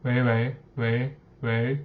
喂。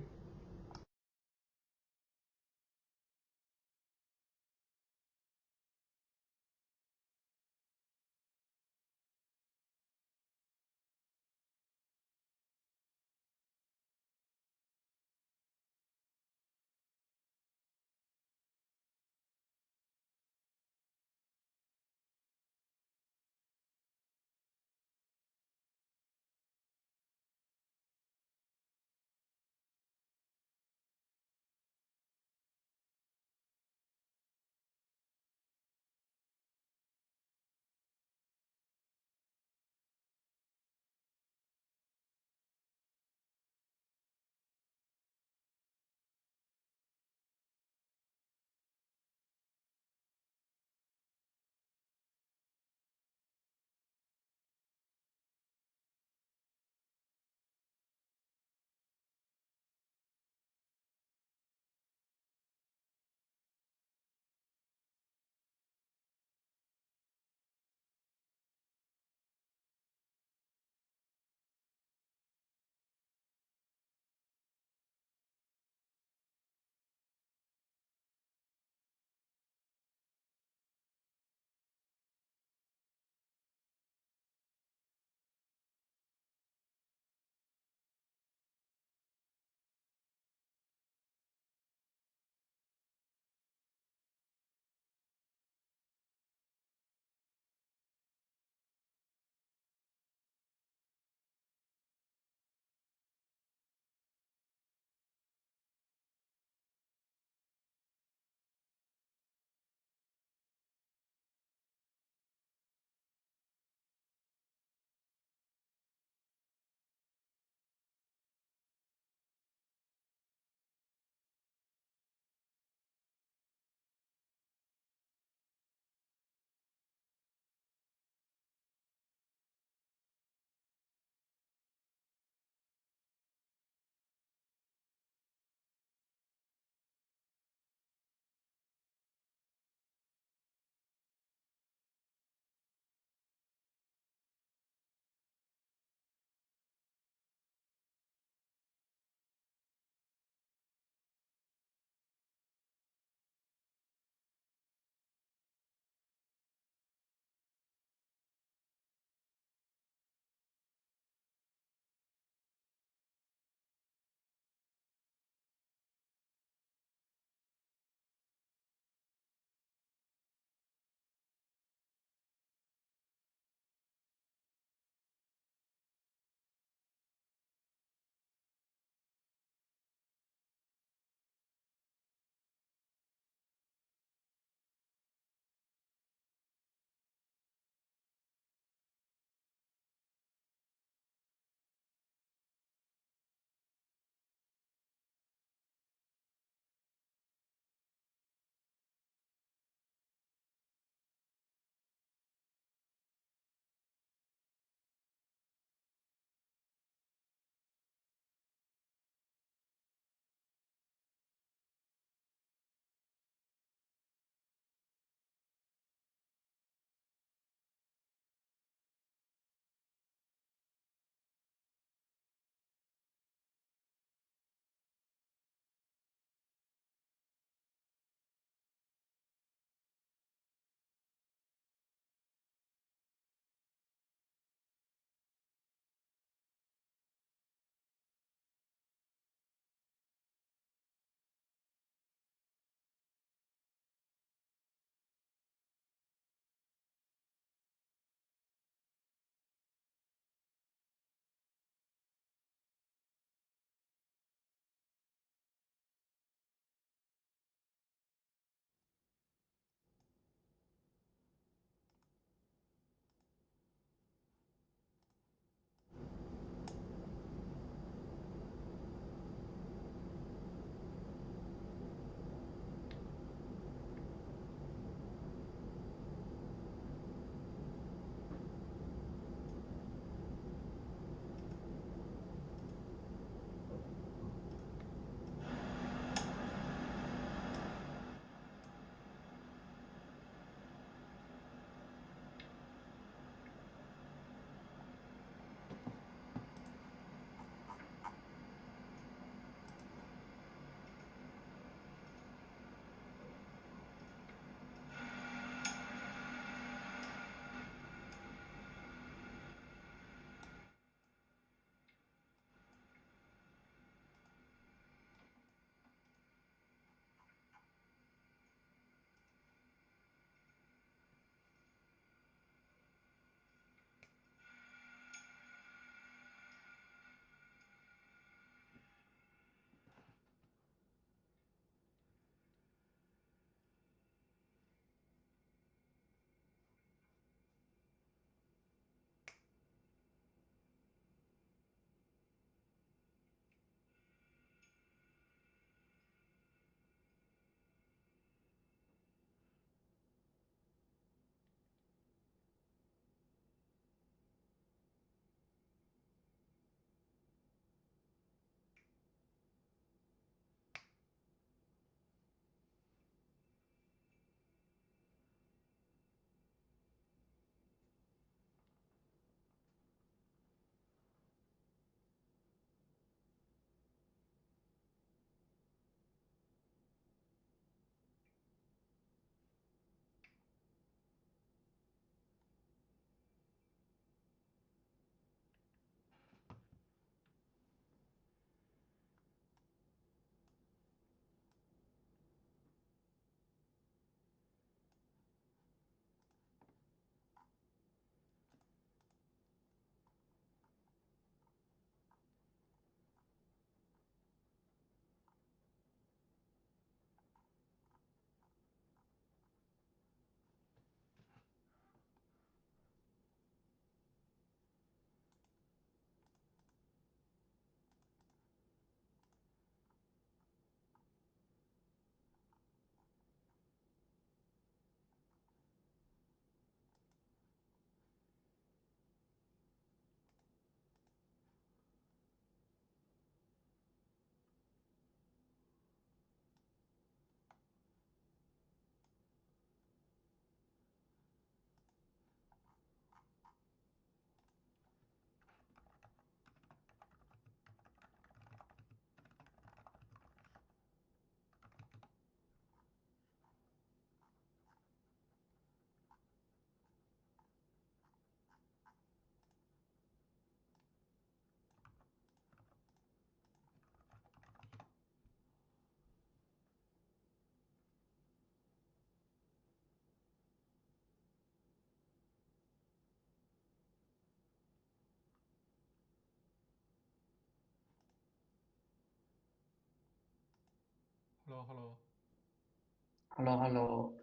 Hello Hello，h e l l o h e l l o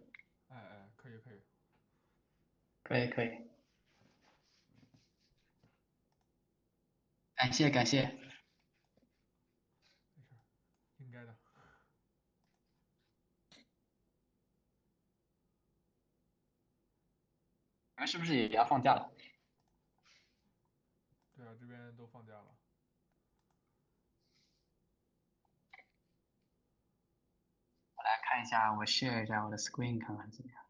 哎哎，可以可以，可以可以，感谢感谢。没事儿，应该的。你们是不是也要放假了？对啊，这边都放假了。我来看一下，我 share 一下我的 screen 看看怎么样。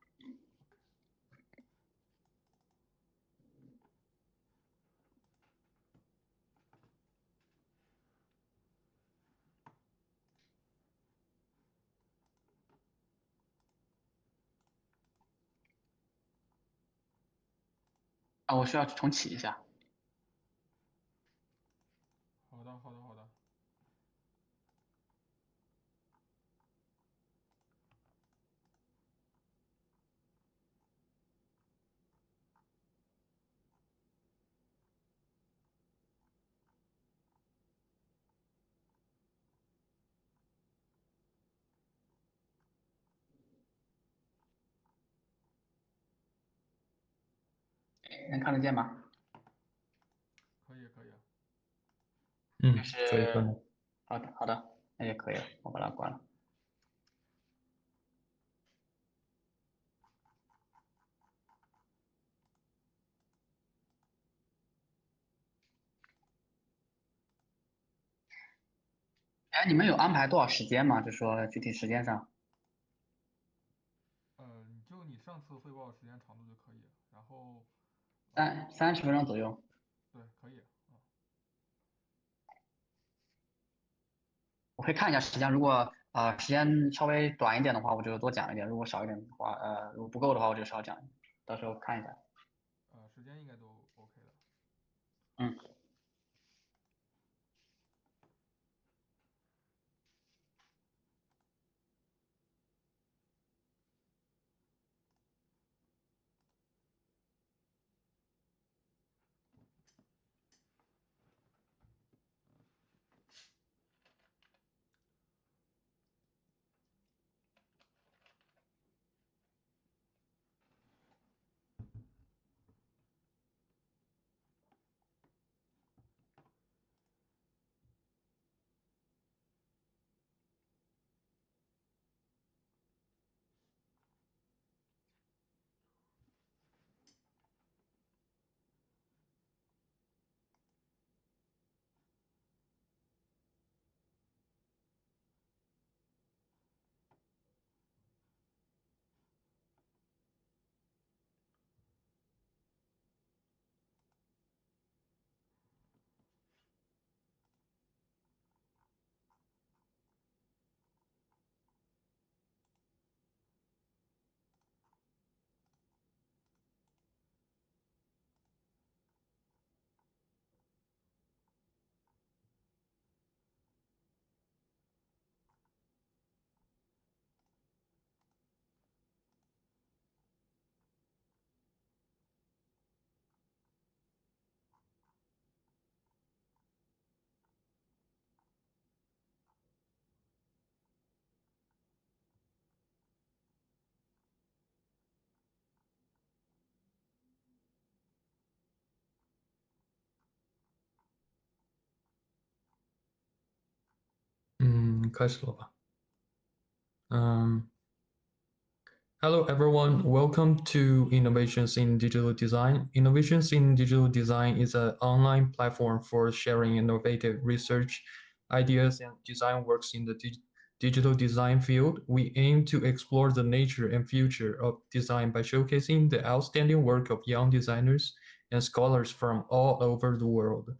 啊，我需要重启一下。好的好的好的。能看得见吗？可以可以啊。就嗯，可以可以。是好的好的，那就可以了，我把它关了。哎，你们有安排多少时间吗？就说具体时间上，你上次汇报时间长度就可以，然后30分钟左右。对，可以啊。我可以看一下时间，如果时间稍微短一点的话，我就多讲一点；如果少一点的话，如果不够的话，我就少讲一点。到时候看一下。时间应该都 OK 的。嗯。嗯，开始了吧？嗯，Hello everyone, welcome to Innovations in Digital Design. Innovations in Digital Design is an online platform for sharing innovative research ideas and design works in the digital design field. We aim to explore the nature and future of design by showcasing the outstanding work of young designers and scholars from all over the world.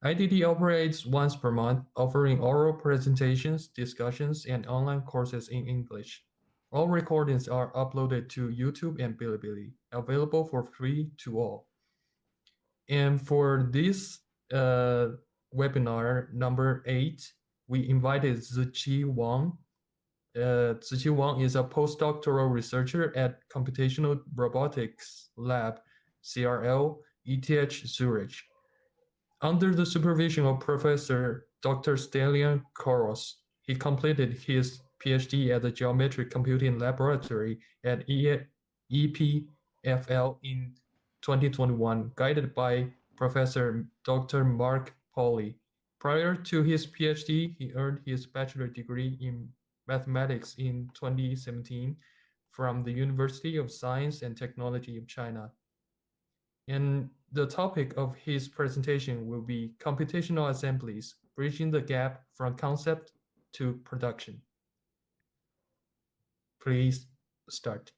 IDD operates once per month, offering oral presentations, discussions, and online courses in English. All recordings are uploaded to YouTube and Bilibili, available for free to all. And for this webinar number 8, we invited Ziqi Wang. Ziqi Wang is a postdoctoral researcher at Computational Robotics Lab, CRL, ETH Zurich. Under the supervision of Professor Dr. Stelian Koros, He completed his PhD at the Geometric Computing Laboratory at EPFL in 2021, guided by Professor Dr. Mark Pauly. Prior to his PhD, he earned his bachelor degree in mathematics in 2017 from the University of Science and Technology of China. And the topic of his presentation will be computational assemblies, bridging the gap from concept to production. Please start.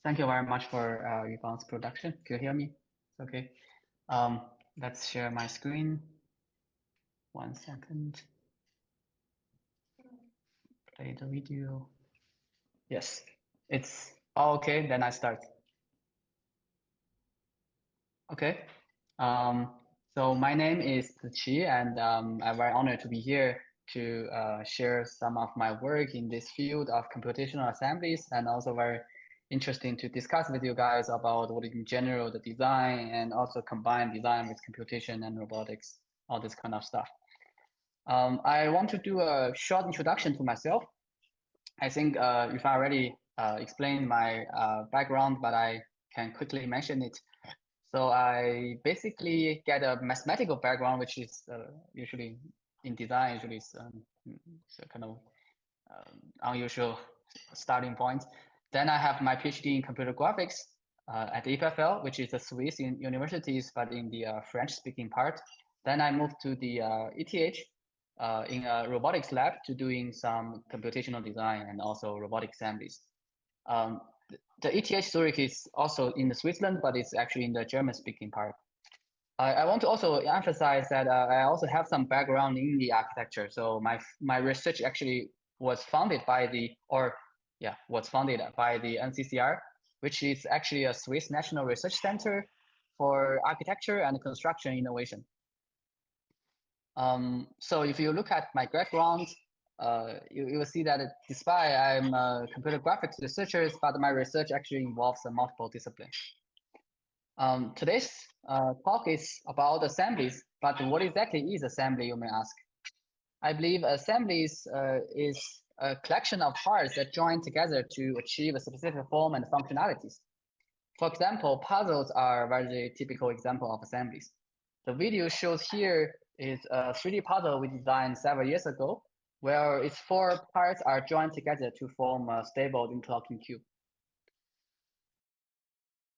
Thank you very much for Yvonne's production. Can you hear me? Okay. Let's share my screen. 1 second. Play the video. Yes, it's all okay. Then I start. Okay. So my name is Ziqi, and I'm very honored to be here to share some of my work in this field of computational assemblies, and also very interesting to discuss with you guys about what in general the design, and also combine design with computation and robotics, all this kind of stuff. I want to do a short introduction to myself. I think if I already explained my background, but I can quickly mention it. So I basically get a mathematical background, which is usually in design, usually it's a kind of unusual starting point. Then I have my PhD in computer graphics at EPFL, which is a Swiss universities, but in the French-speaking part. Then I moved to the ETH in a robotics lab to doing some computational design and also robotic assemblies. The ETH Zurich is also in Switzerland, but it's actually in the German-speaking part. I want to also emphasize that I also have some background in the architecture. So my research actually was founded by the NCCR, which is actually a Swiss National Research Center for Architecture and Construction Innovation. So if you look at my background, you will see that despite I'm a computer graphics researcher, but my research actually involves multiple disciplines. Today's talk is about assemblies, but what exactly is assembly, you may ask? I believe assemblies is a collection of parts that join together to achieve a specific form and functionalities. For example, puzzles are a very typical example of assemblies. The video shows here is a 3D puzzle we designed several years ago, where its 4 parts are joined together to form a stable interlocking cube.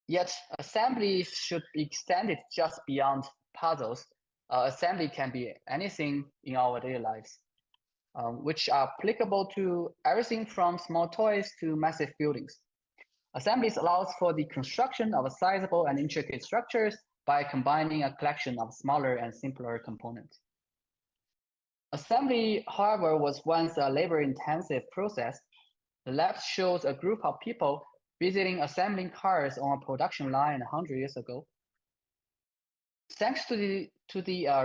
Yet, assemblies should be extended just beyond puzzles. Assembly can be anything in our daily lives, which are applicable to everything from small toys to massive buildings. Assemblies allows for the construction of sizable and intricate structures by combining a collection of smaller and simpler components. Assembly, however, was once a labor-intensive process. The left shows a group of people visiting assembling cars on a production line 100 years ago. Thanks to the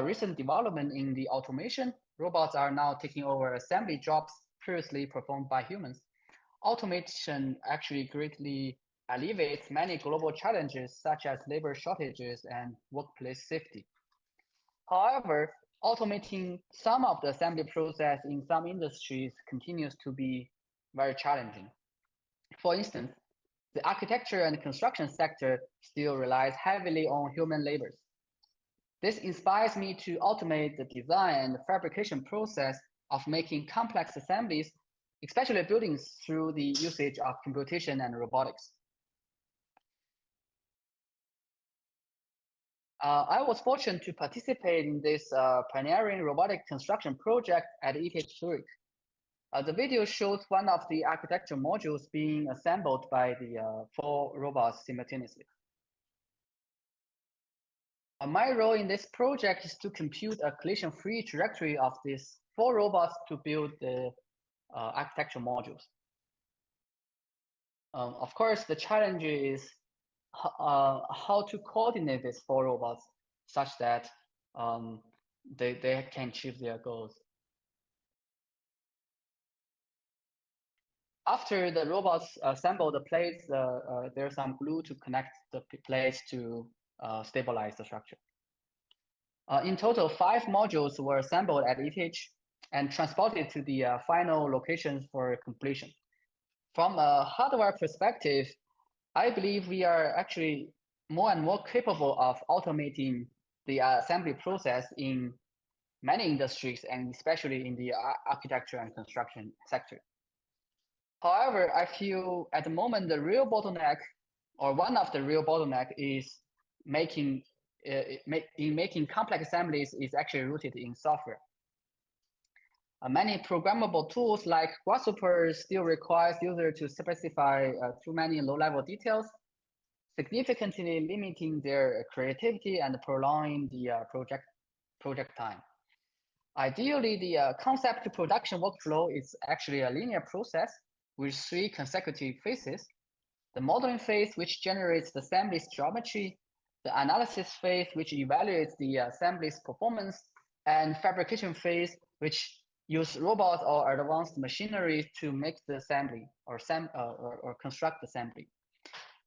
recent development in the automation, robots are now taking over assembly jobs previously performed by humans. Automation actually greatly alleviates many global challenges such as labor shortages and workplace safety. However, automating some of the assembly process in some industries continues to be very challenging. For instance, the architecture and construction sector still relies heavily on human labor. This inspires me to automate the design and fabrication process of making complex assemblies, especially buildings, through the usage of computation and robotics. I was fortunate to participate in this pioneering robotic construction project at ETH Zurich. The video shows one of the architecture modules being assembled by the 4 robots simultaneously. My role in this project is to compute a collision-free trajectory of these 4 robots to build the architecture modules. Of course, the challenge is how to coordinate these 4 robots such that they can achieve their goals. After the robots assemble the plates, there's some glue to connect the plates to stabilize the structure. In total, 5 modules were assembled at ETH and transported to the final locations for completion. From a hardware perspective, I believe we are actually more and more capable of automating the assembly process in many industries, and especially in the architecture and construction sector. However, I feel at the moment the real bottleneck, or one of the real bottleneck, is making complex assemblies is actually rooted in software. Many programmable tools like Grasshopper still requires users to specify too many low-level details, significantly limiting their creativity and prolonging the project time. Ideally, the concept to production workflow is actually a linear process with 3 consecutive phases. The modeling phase, which generates the assembly's geometry, the analysis phase, which evaluates the assembly's performance, and fabrication phase, which use robots or advanced machinery to make the assembly or construct the assembly.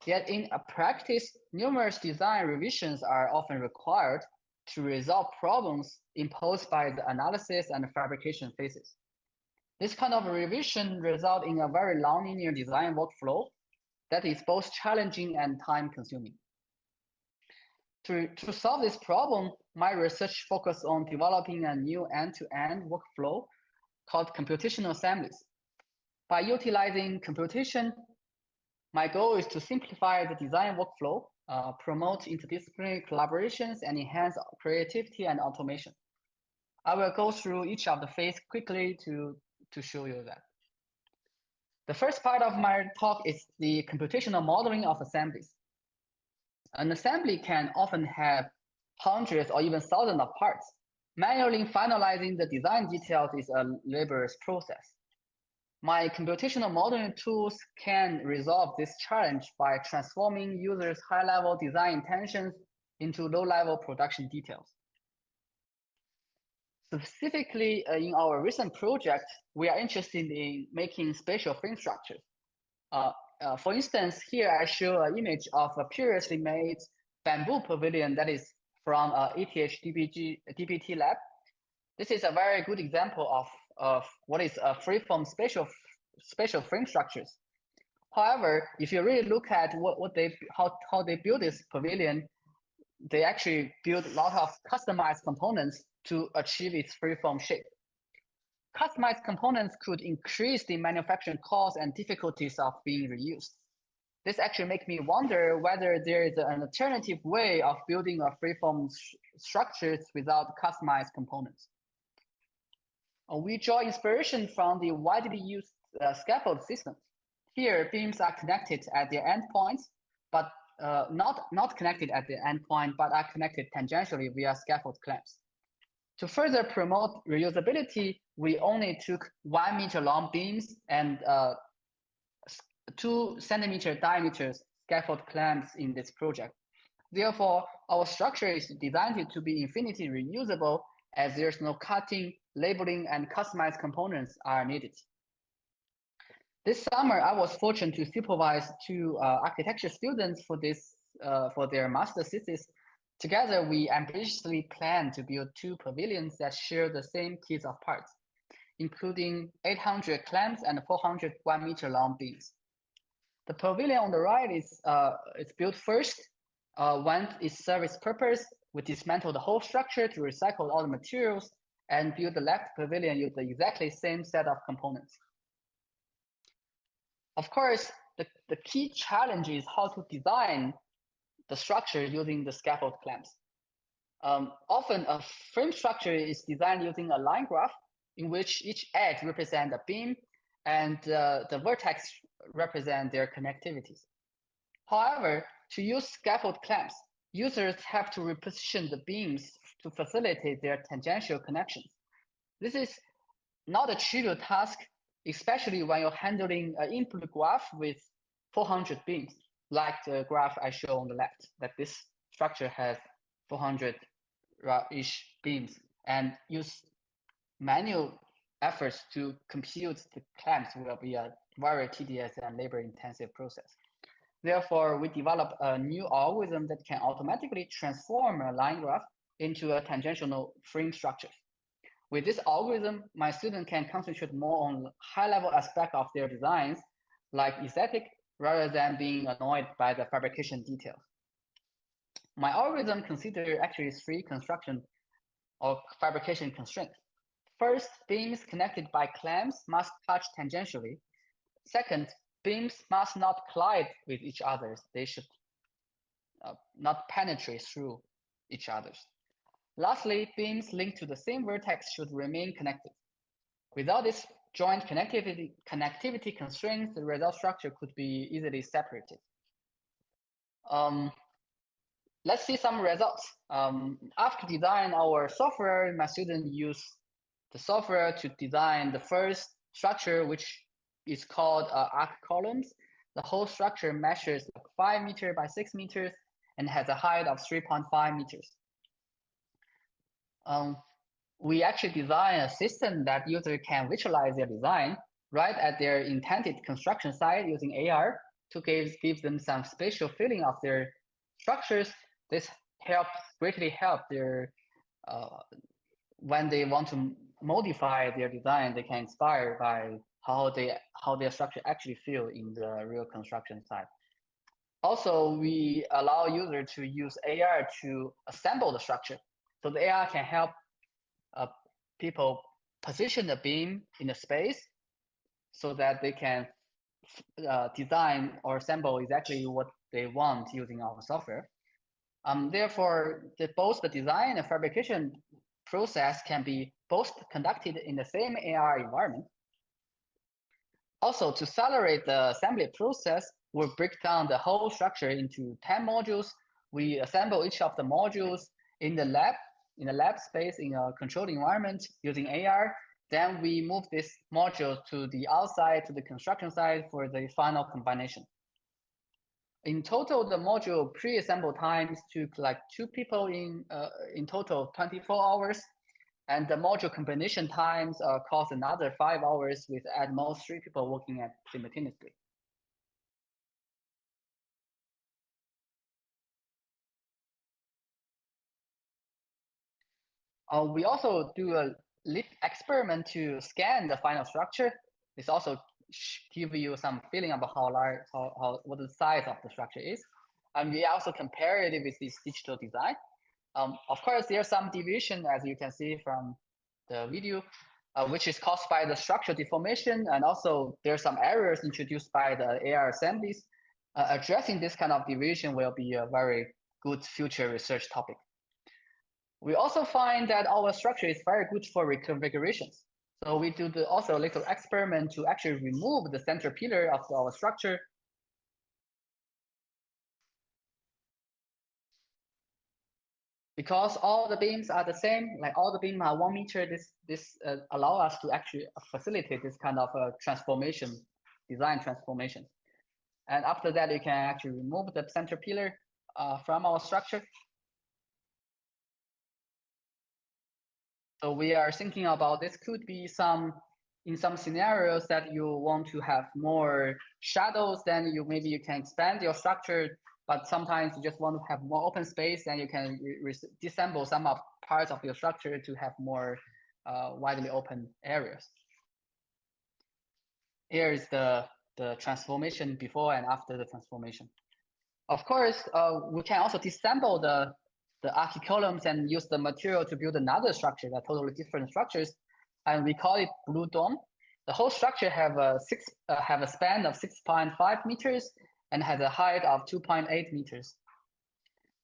Yet in practice, numerous design revisions are often required to resolve problems imposed by the analysis and fabrication phases. This kind of revision results in a very long linear design workflow that is both challenging and time-consuming. To solve this problem, my research focused on developing a new end-to-end workflow called computational assemblies. By utilizing computation, my goal is to simplify the design workflow, promote interdisciplinary collaborations, and enhance creativity and automation. I will go through each of the phases quickly to show you that. The first part of my talk is the computational modeling of assemblies. An assembly can often have hundreds or even thousands of parts. Manually finalizing the design details is a laborious process. My computational modeling tools can resolve this challenge by transforming users' high-level design intentions into low-level production details. Specifically, in our recent project, we are interested in making spatial frame structures. For instance, here I show an image of a previously made bamboo pavilion that is from ETH DBT lab. This is a very good example of what is a freeform spatial frame structures. However, if you really look at how they build this pavilion, they actually build a lot of customized components to achieve its freeform shape. Customized components could increase the manufacturing costs and difficulties of being reused. This actually makes me wonder whether there is an alternative way of building a freeform structures without customized components. We draw inspiration from the widely used scaffold systems. Here, beams are connected at their endpoints, but not connected at the endpoint, but are connected tangentially via scaffold clamps. To further promote reusability, we only took 1 meter long beams and 2 centimeter diameter scaffold clamps in this project. Therefore, our structure is designed to be infinitely reusable, as there's no cutting, labeling, and customized components are needed. This summer, I was fortunate to supervise 2 architecture students for their master thesis. Together, we ambitiously planned to build 2 pavilions that share the same kits of parts, including 800 clamps and 400 1 meter long beams. The pavilion on the right is built first. Once it serves its purpose, we dismantle the whole structure to recycle all the materials and build the left pavilion with the exactly same set of components. Of course, the key challenge is how to design the structure using the scaffold clamps. Often a frame structure is designed using a line graph in which each edge represents a beam and the vertex represent their connectivities. However, to use scaffold clamps, users have to reposition the beams to facilitate their tangential connections. This is not a trivial task, especially when you're handling an input graph with 400 beams, like the graph I show on the left, that this structure has 400-ish beams, and use manual efforts to compute the clamps will be a very tedious and labor-intensive process. Therefore, we developed a new algorithm that can automatically transform a line graph into a tangential frame structure. With this algorithm, my student can concentrate more on high-level aspect of their designs, like aesthetic, rather than being annoyed by the fabrication details. My algorithm considers actually 3 construction or fabrication constraints. First, beams connected by clamps must touch tangentially. Second, beams must not collide with each other. They should not penetrate through each other. Lastly, beams linked to the same vertex should remain connected. Without this joint connectivity constraints, the result structure could be easily separated. Let's see some results. After designing our software, my student used the software to design the first structure, which is called arc columns. The whole structure measures 5 meters by 6 meters and has a height of 3.5 meters. We actually design a system that user can visualize their design right at their intended construction site using AR to give them some spatial feeling of their structures. This greatly help their when they want to modify their design, they can inspire by how their structure actually feel in the real construction site. Also, we allow user to use AR to assemble the structure. So the AR can help people position the beam in the space so that they can design or assemble exactly what they want using our software. Therefore, both the design and fabrication process can be both conducted in the same AR environment. Also, to accelerate the assembly process, we'll break down the whole structure into 10 modules. We assemble each of the modules in the lab space in a controlled environment using AR. Then we move this module to the outside, to the construction site for the final combination. In total, the module pre-assemble times took like 2 people in total 24 hours. And the module combination times cost another 5 hours with at most 3 people working simultaneously. We also do a leap experiment to scan the final structure. This also give you some feeling about what the size of the structure is. And we also compare it with this digital design. Of course, there's some deviation, as you can see from the video, which is caused by the structural deformation. And also there's some errors introduced by the AR assemblies. Addressing this kind of deviation will be a very good future research topic. We also find that our structure is very good for reconfigurations. So we do also a little experiment to actually remove the center pillar of our structure. Because all the beams are the same, like all the beams are 1 meter, this allow us to actually facilitate this kind of design transformation. And after that, you can actually remove the center pillar from our structure. So we are thinking about this could be in some scenarios that you want to have more shadows, then maybe you can expand your structure, but sometimes you just want to have more open space, then you can disassemble some of parts of your structure to have more widely open areas. Here is the transformation before and after the transformation. Of course, we can also disassemble the arch columns and use the material to build another structure, that totally different structures, and we call it blue dome. The whole structure have a span of 6.5 meters and has a height of 2.8 meters.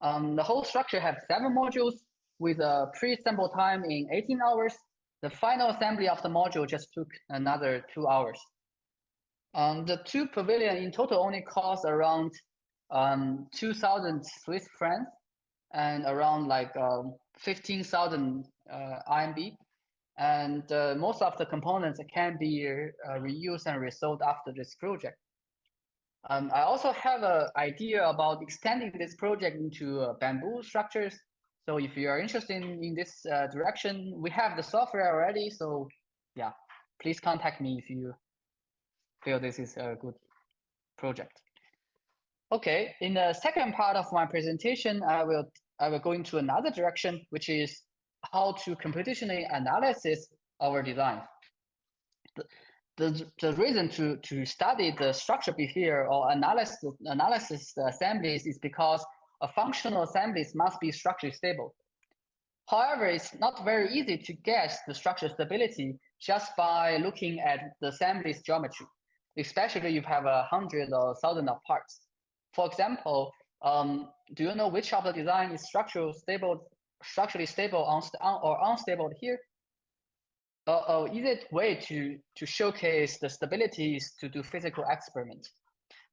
The whole structure has 7 modules with a pre-assemble time in 18 hours. The final assembly of the module just took another 2 hours. The 2 pavilion in total only cost around 2,000 Swiss francs and around like 15,000 RMB. And most of the components can be reused and resold after this project. I also have an idea about extending this project into bamboo structures. So if you are interested in this direction, we have the software already. So yeah, please contact me if you feel this is a good project. Okay, in the second part of my presentation, I will I will go into another direction, which is how to computationally analyze our design. The reason to study the structure behavior or analysis the assemblies is because a functional assemblies must be structurally stable. However, it's not very easy to guess the structure stability just by looking at the assembly's geometry, especially if you have 100 or 1,000 of parts. For example, do you know which of the design is structurally stable or unstable here? Easy way to showcase the stability is to do physical experiment.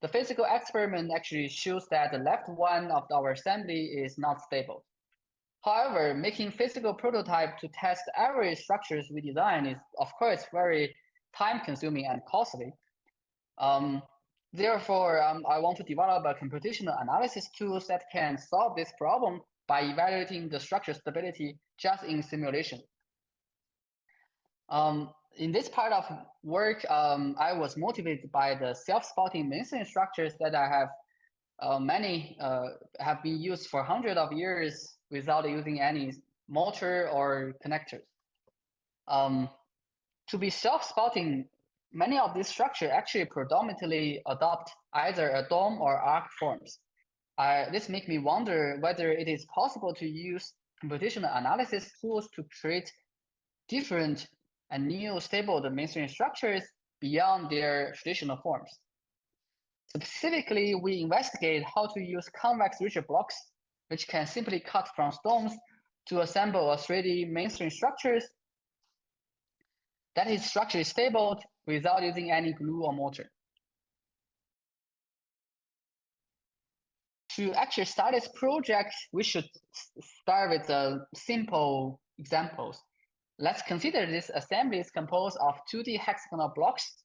The physical experiment actually shows that the left one of our assembly is not stable. However, making physical prototype to test every structures we design is, of course, very time-consuming and costly. Therefore, I want to develop a computational analysis tools that can solve this problem by evaluating the structure stability just in simulation. In this part of work, I was motivated by the self-spotting masonry structures that I have many have been used for hundreds of years without using any motor or connectors. To be self-spotting, many of these structures actually predominantly adopt either a dome or arc forms. This makes me wonder whether it is possible to use computational analysis tools to create different and new stable masonry structures beyond their traditional forms. Specifically, we investigate how to use convex rigid blocks, which can simply cut from stones to assemble a 3D masonry structures that is structurally stable without using any glue or mortar. To actually start this project, we should start with simple examples. Let's consider this assembly is composed of 2D hexagonal blocks.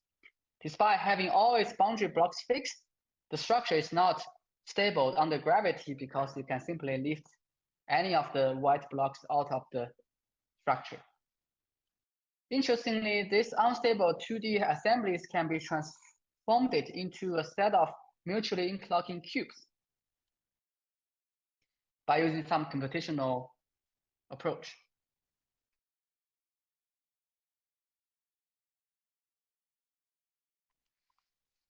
Despite having all its boundary blocks fixed, the structure is not stable under gravity because you can simply lift any of the white blocks out of the structure. Interestingly, these unstable 2D assemblies can be transformed into a set of mutually interlocking cubes by using some computational approach.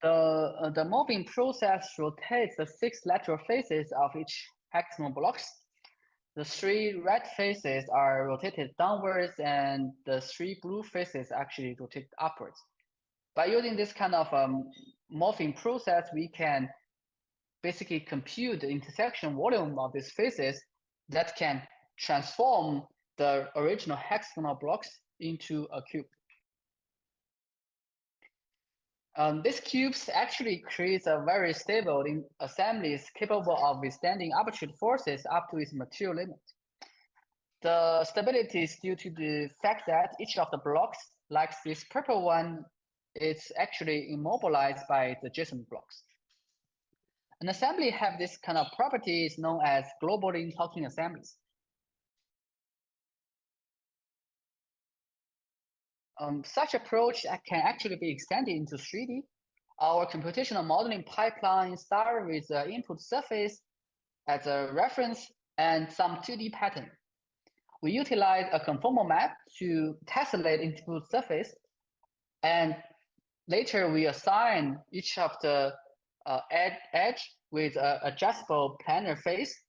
The moving process rotates the 6 lateral faces of each hexagonal blocks. The 3 red faces are rotated downwards and the 3 blue faces actually rotate upwards. By using this kind of morphing process, we can basically compute the intersection volume of these faces that can transform the original hexagonal blocks into a cube. These cubes actually creates a very stable assemblies capable of withstanding arbitrary forces up to its material limit. The stability is due to the fact that each of the blocks, like this purple one, is actually immobilized by the adjacent blocks. An assembly have this kind of properties known as globally interlocking assemblies. Such approach can actually be extended into 3D. Our computational modeling pipeline starts with the input surface as a reference and some 2D pattern. We utilize a conformal map to tessellate input surface, and later we assign each of the edge with an adjustable planar face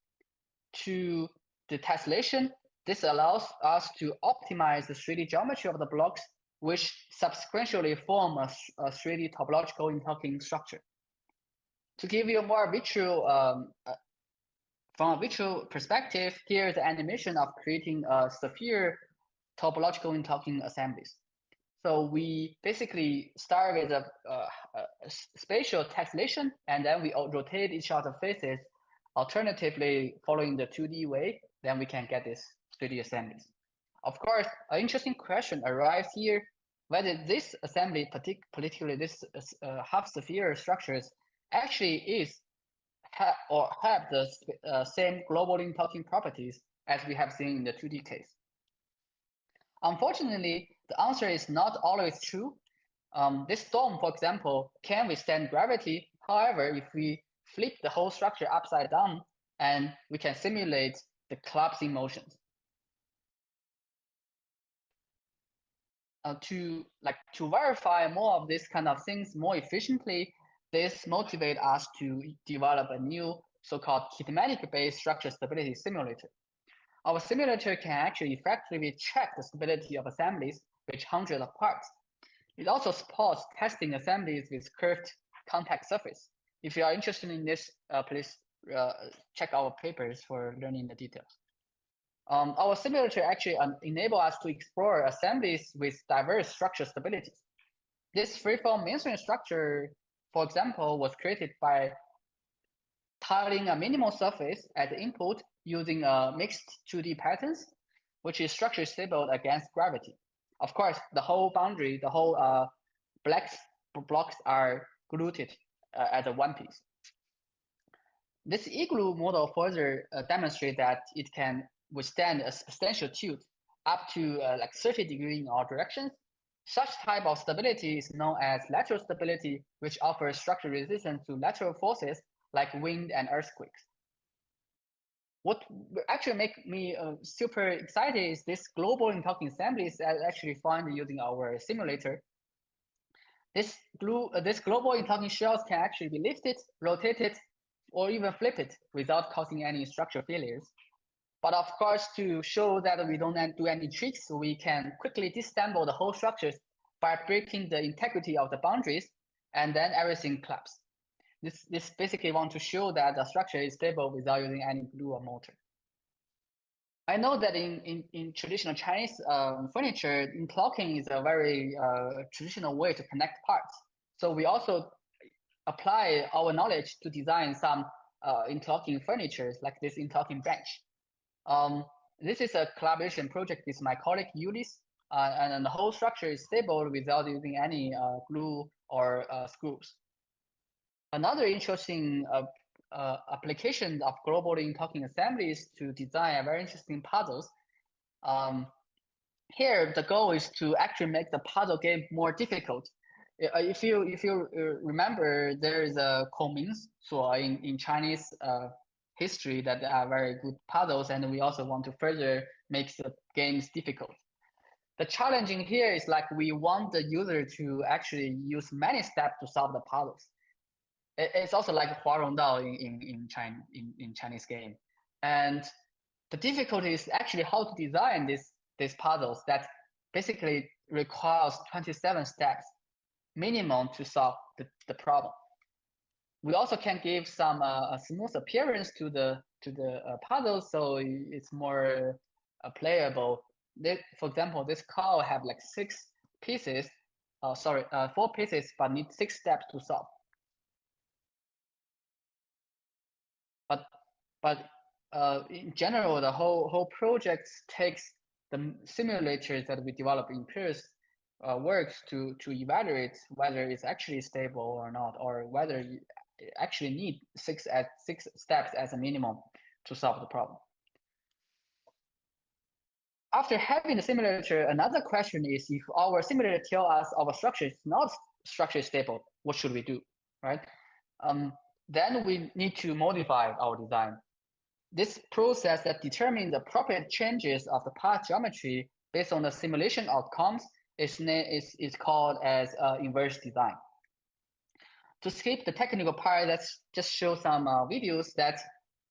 to the tessellation. This allows us to optimize the 3D geometry of the blocks, which subsequently form a 3D topological interlocking structure. To give you a more visual, from a visual perspective, here is the animation of creating a sphere topological interlocking assemblies. So we basically start with a spatial tessellation, and then we rotate each of the faces, alternatively following the 2D way, then we can get this 3D assemblies. Of course, an interesting question arrives here, whether this assembly, particularly this half sphere structures, actually have the same global interlocking properties as we have seen in the 2D case. Unfortunately, the answer is not always true. This dome, for example, can withstand gravity. However, if we flip the whole structure upside down, and we can simulate the collapsing motions. To verify more of this kind of things more efficiently, this motivate us to develop a new so-called kinematic-based structure stability simulator. Our simulator can actually effectively check the stability of assemblies with hundreds of parts. It also supports testing assemblies with curved contact surface. If you are interested in this, please check our papers for learning the details. Our simulator actually enable us to explore assemblies with diverse structure stabilities. This freeform mainstream structure, for example, was created by tiling a minimal surface as input using mixed 2D patterns, which is structure stable against gravity. Of course, the whole boundary, the whole blocks are glued as a one piece. This igloo model further demonstrates that it can withstand a substantial tilt up to like 30 degrees in all directions. Such type of stability is known as lateral stability, which offers structural resistance to lateral forces like wind and earthquakes. What actually make me super excited is this global interlocking assemblies that actually found using our simulator. This global interlocking shells can actually be lifted, rotated, or even flip it without causing any structural failures. But of course, to show that we don't do any tricks, we can quickly disassemble the whole structures by breaking the integrity of the boundaries, and then everything collapses. This basically want to show that the structure is stable without using any glue or mortar. I know that in traditional Chinese furniture, interlocking is a very traditional way to connect parts. So we also apply our knowledge to design some interlocking furniture, like this interlocking bench. This is a collaboration project with my colleague Ulyss, and the whole structure is stable without using any glue or screws. Another interesting application of global interlocking assemblies to design very interesting puzzles. Here, the goal is to actually make the puzzle game more difficult. If you remember, there is a Kongming in Chinese history that are very good puzzles, and we also want to further make the games difficult. The challenging here is like we want the user to actually use many steps to solve the puzzles. It's also like Huarongdao in Chinese game, and the difficulty is actually how to design these puzzles that basically requires 27 steps minimum to solve the problem. We also can give some a smooth appearance to the puzzle, so it's more playable. For example, this cow have like 6 pieces, 4 pieces, but need 6 steps to solve. But in general, the whole project takes the simulators that we develop in Pierce works to evaluate whether it's actually stable or not, or whether you actually need 6 steps as a minimum to solve the problem. After having the simulator, another question is if our simulator tells us our structure is not structurally stable, what should we do, right? Then we need to modify our design. This process that determines the appropriate changes of the part geometry based on the simulation outcomes is called as inverse design. To skip the technical part, let's just show some videos that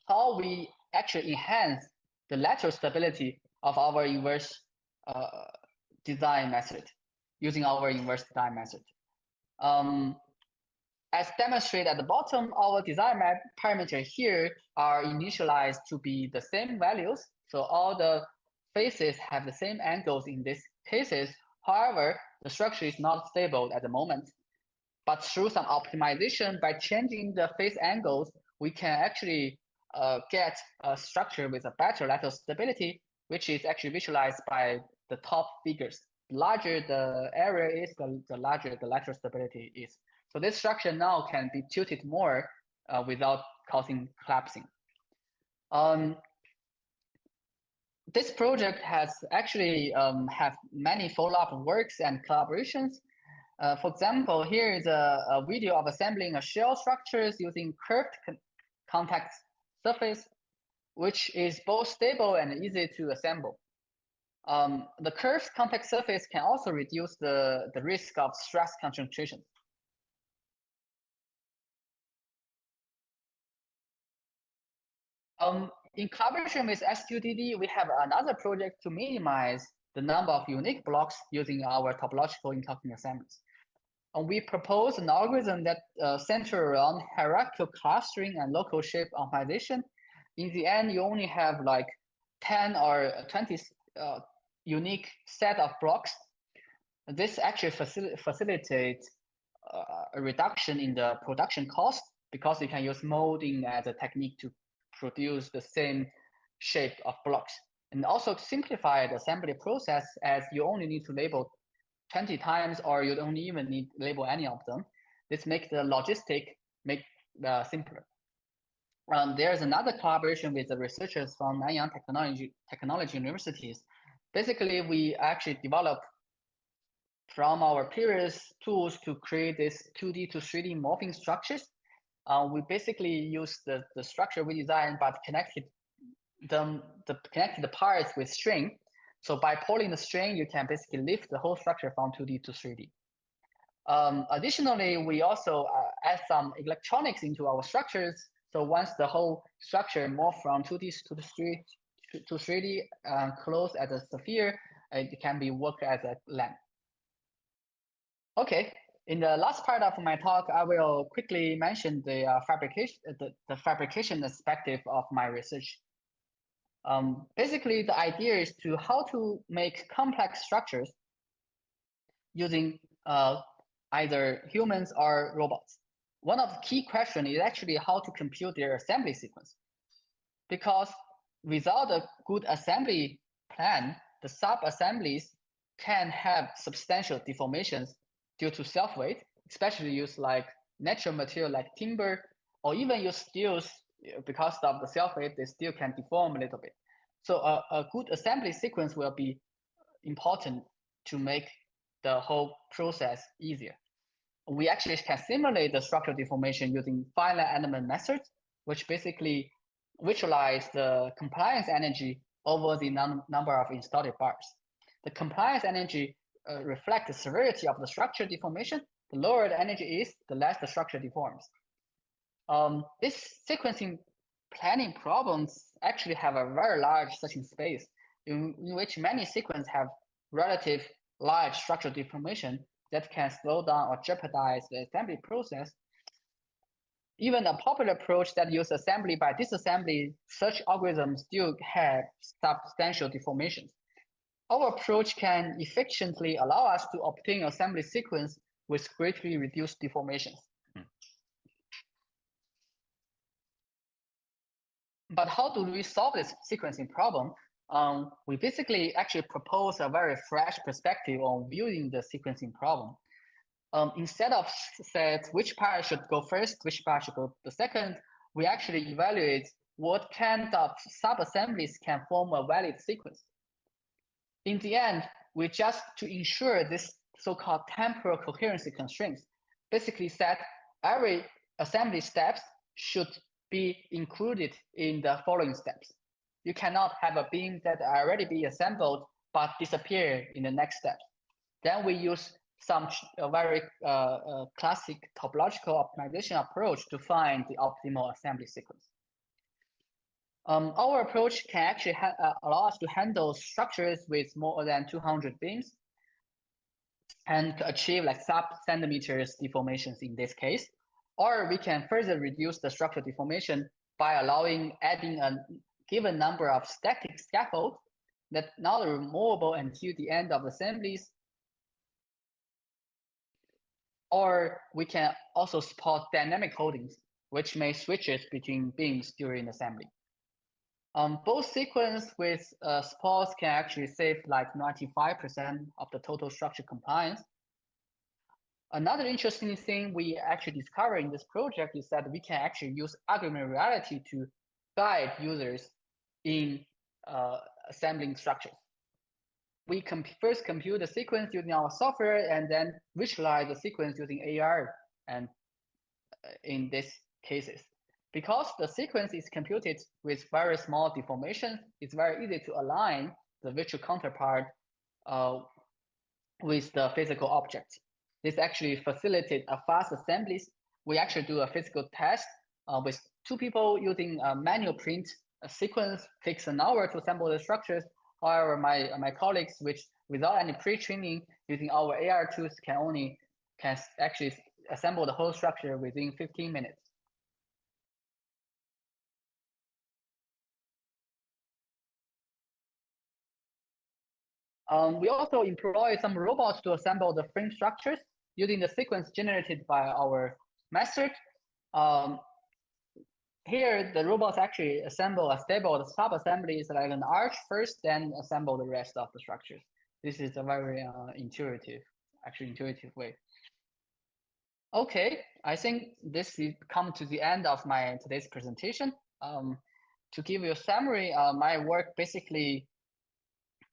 how we actually enhance the lateral stability of our inverse design method using our inverse design method. As demonstrated at the bottom, our design parameters here are initialized to be the same values. So all the faces have the same angles in these cases. However, the structure is not stable at the moment. But through some optimization, by changing the face angles, we can actually get a structure with a better lateral stability, which is actually visualized by the top figures. The larger the area is, the larger the lateral stability is. So this structure now can be tilted more without causing collapsing. This project has actually have many follow-up works and collaborations. For example, here is a video of assembling a shell structures using curved contact surface. which is both stable and easy to assemble. The curved contact surface can also reduce the risk of stress concentration. In collaboration with SQDD, we have another project to minimize the number of unique blocks using our topological interlocking assemblies. We propose an algorithm that centers around hierarchical clustering and local shape optimization. In the end, you only have like 10 or 20 unique set of blocks. This actually facilitates a reduction in the production cost because you can use molding as a technique to produce the same shape of blocks, and also simplify the assembly process as you only need to label 20 times, or you don't even need to label any of them. This makes the logistic simpler. There's another collaboration with the researchers from Nanyang Technology Universities. Basically, we actually developed from our previous tools to create this 2D to 3D morphing structures. We basically use the structure we designed, but connected the parts with string. So by pulling the string, you can basically lift the whole structure from 2D to 3D. Additionally, we also add some electronics into our structures. So once the whole structure morph from 2D to 3D closed as a sphere, it can be worked as a lamp. Okay, in the last part of my talk, I will quickly mention the fabrication perspective of my research. Basically, the idea is to how to make complex structures using either humans or robots. One of the key questions is actually how to compute their assembly sequence. Because without a good assembly plan, the sub-assemblies can have substantial deformations due to self-weight, especially use like natural material like timber, or even use steels. Because of the self-weight, they still can deform a little bit. So a good assembly sequence will be important to make the whole process easier. We actually can simulate the structural deformation using finite element methods, which basically visualize the compliance energy over the number of installed bars. The compliance energy reflects the severity of the structure deformation. The lower the energy is, the less the structure deforms. This sequencing planning problems actually have a very large searching space in which many sequences have relative large structural deformation that can slow down or jeopardize the assembly process. Even a popular approach that uses assembly by disassembly, such algorithms still have substantial deformations. Our approach can efficiently allow us to obtain assembly sequence with greatly reduced deformations. But how do we solve this sequencing problem? We basically actually propose a very fresh perspective on viewing the sequencing problem. Instead of set which part should go first, which part should go the second, we actually evaluate what kind of sub-assemblies can form a valid sequence. In the end, we just to ensure this so-called temporal coherency constraints, basically set every assembly steps should be included in the following steps. You cannot have a beam that already be assembled but disappear in the next step. Then we use some very classic topological optimization approach to find the optimal assembly sequence. Our approach can actually allow us to handle structures with more than 200 beams and achieve like sub-centimeters deformations in this case. Or we can further reduce the structural deformation by adding a given number of static scaffolds that not removable until the end of assemblies. Or we can also support dynamic holdings, which may switches between beams during assembly. Both sequence with supports can actually save like 95% of the total structure compliance. Another interesting thing we actually discovered in this project is that we can actually use augmented reality to guide users in assembling structures. We first compute the sequence using our software and then visualize the sequence using AR and in these cases. Because the sequence is computed with very small deformations, it's very easy to align the virtual counterpart with the physical object. This actually facilitates a fast assemblies. We actually do a physical test with two people using a manual print. A sequence takes an hour to assemble the structures. However, my colleagues, which without any pre-training using our AR tools, can actually assemble the whole structure within 15 minutes. We also employ some robots to assemble the frame structures using the sequence generated by our method. Here, the robots actually assemble a stable sub-assemblies like an arch first, then assemble the rest of the structures. This is a very intuitive way. Okay, I think this is come to the end of my today's presentation. To give you a summary, my work basically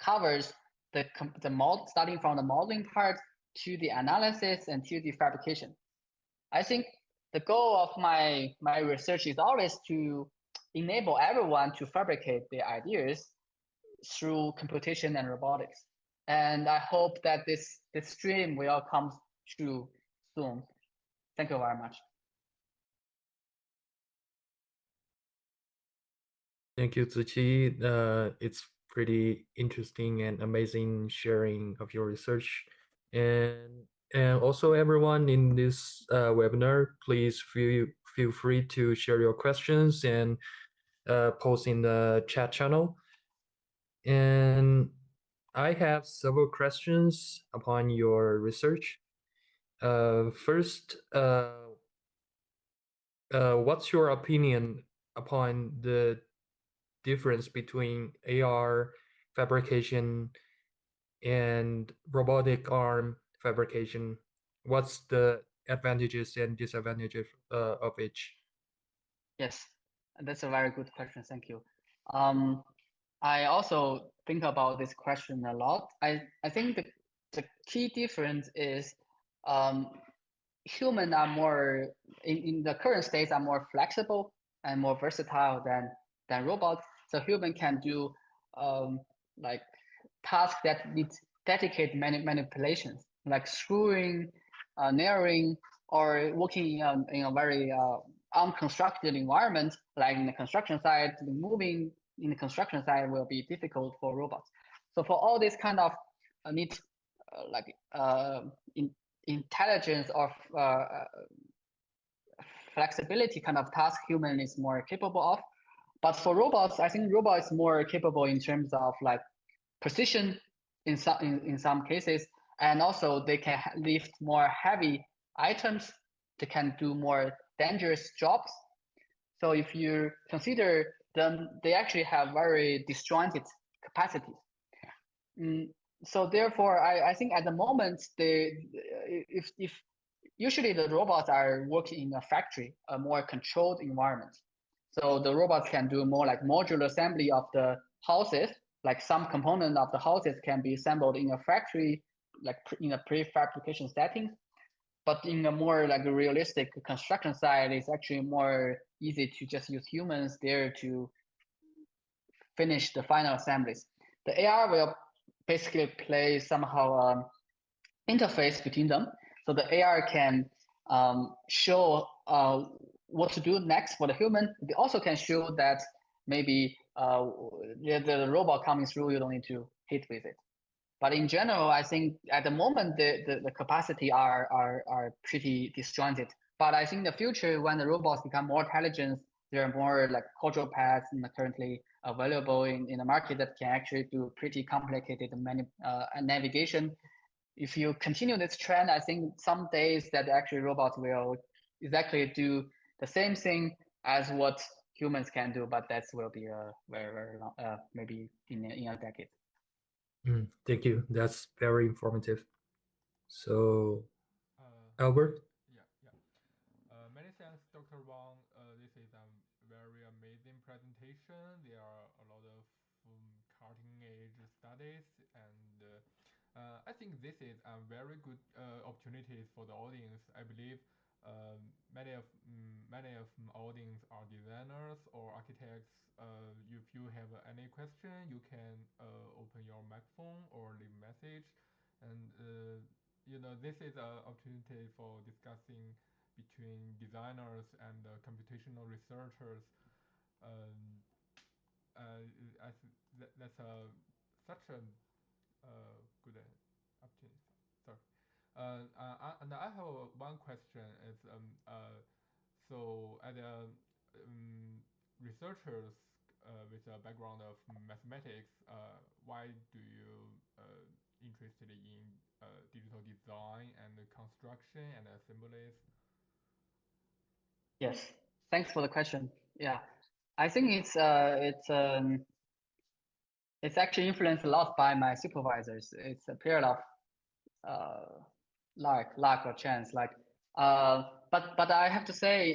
covers starting from the modeling part to the analysis and to the fabrication. I think the goal of my research is always to enable everyone to fabricate their ideas through computation and robotics. And I hope that this stream will come true soon. Thank you very much. Thank you, Ziqi. It's pretty interesting and amazing sharing of your research. And also everyone in this webinar, please feel free to share your questions and post in the chat channel. And I have several questions upon your research. First, what's your opinion upon the difference between AR fabrication and robotic arm fabrication? What's the advantages and disadvantages of each? Yes, that's a very good question. Thank you. I also think about this question a lot. I think the key difference is humans are more in the current states are more flexible and more versatile than robots. So human can do like tasks that need dedicated manipulations, like screwing, narrowing, or working in a very unconstructed environment, like in the construction site. Moving in the construction site will be difficult for robots. So for all this kind of need like intelligence or flexibility kind of task, human is more capable of. But for robots, I think robot is more capable in terms of like precision in some cases, and also they can lift more heavy items. They can do more dangerous jobs. So if you consider them, they actually have very disjointed capacities. So therefore, I think at the moment, if usually the robots are working in a factory, a more controlled environment. So the robots can do more like modular assembly of the houses, like some component of the houses can be assembled in a factory, like in a prefabrication setting. But in a more like a realistic construction side, it's actually more easy to just use humans there to finish the final assemblies. The AR will basically play somehow interface between them. So the AR can show what to do next for the human. They also can show that maybe the robot coming through, you don't need to hit with it. But in general, I think at the moment the capacity are pretty disjointed. But I think in the future, when the robots become more intelligent, there are more like control paths currently available in the market that can actually do pretty complicated navigation. If you continue this trend, I think some days that actually robots will exactly do the same thing as what humans can do, but that will be a very long, maybe in a decade. Thank you. That's very informative. So, Albert? Yeah. Many thanks, Dr. Wang. This is a very amazing presentation. There are a lot of cutting-edge studies, and I think this is a very good opportunity for the audience. I believe many of audience are designers or architects. If you have any question, you can open your microphone or leave message, and this is an opportunity for discussing between designers and computational researchers. Um, that's such a good opportunity. Sorry. And I have one question. Is so as a researchers with a background of mathematics, why do you interested in digital design and construction and assemblies? Yes, thanks for the question. Yeah, I think it's actually influenced a lot by my supervisors. It's a period of luck or chance. But I have to say,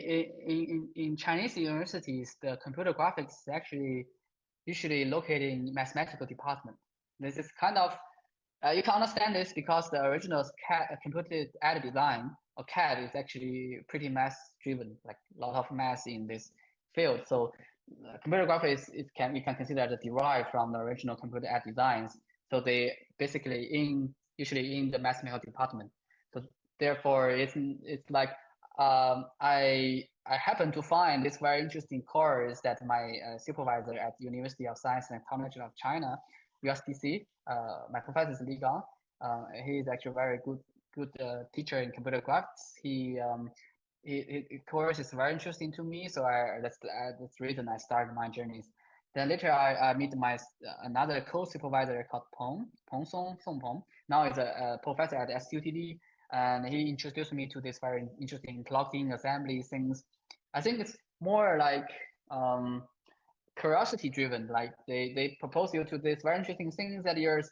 in Chinese universities, the computer graphics is actually usually located in mathematical department. This is kind of you can understand this because the original computer aided design or CAD is actually pretty math driven, like a lot of math in this field. So computer graphics we can consider as derived from the original computer aided designs. So they basically usually in the mathematical department. So therefore, it's like I happen to find this very interesting course that my supervisor at University of Science and Technology of China, USDC, my professor is Li Gang. He is actually a very good teacher in computer graphics. His course is very interesting to me, so that's the reason I started my journeys. Then later I meet my another co-supervisor called Peng Song Peng. Now he's a professor at SUTD, and he introduced me to this very interesting clocking assembly things. I think it's more like curiosity driven. Like they propose you to this very interesting things that you're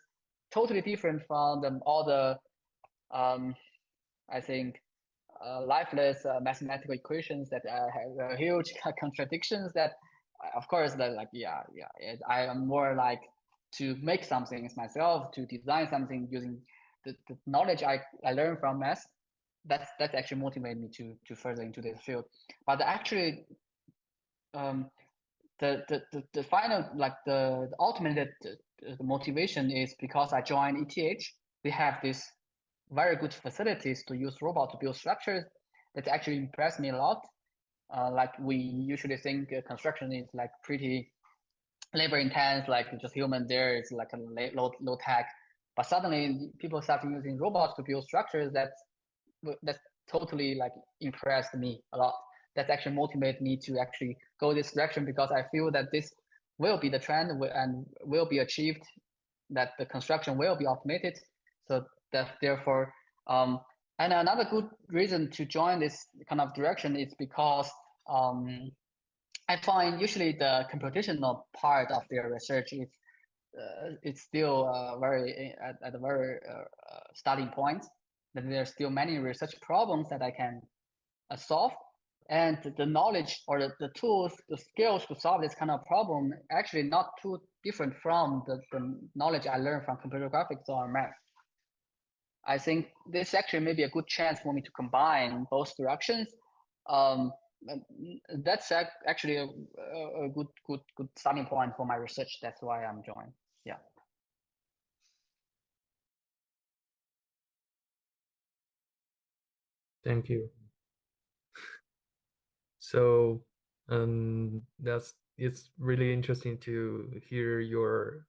totally different from all the I think lifeless mathematical equations that have huge contradictions that of course that like I am more like to make something myself, to design something using the knowledge I learned from math. That's actually motivated me to further into this field. But actually the final like the ultimate the motivation is because I joined ETH. We have this very good facilities to use robot to build structures that actually impressed me a lot. Like we usually think construction is like pretty labor intense, like just human there is like a low tech. But suddenly people start using robots to build structures that's totally like impressed me a lot. That actually motivated me to actually go this direction because I feel that this will be the trend and will be achieved, that the construction will be automated. So that therefore, and another good reason to join this kind of direction is because I find usually the computational part of their research is it's still very at a very starting point. That there's still many research problems that I can solve, and the knowledge or the tools, the skills to solve this kind of problem actually not too different from the knowledge I learned from computer graphics or math. I think this actually may be a good chance for me to combine both directions. That's actually a good starting point for my research. That's why I'm joining. Yeah. Thank you. So it's really interesting to hear your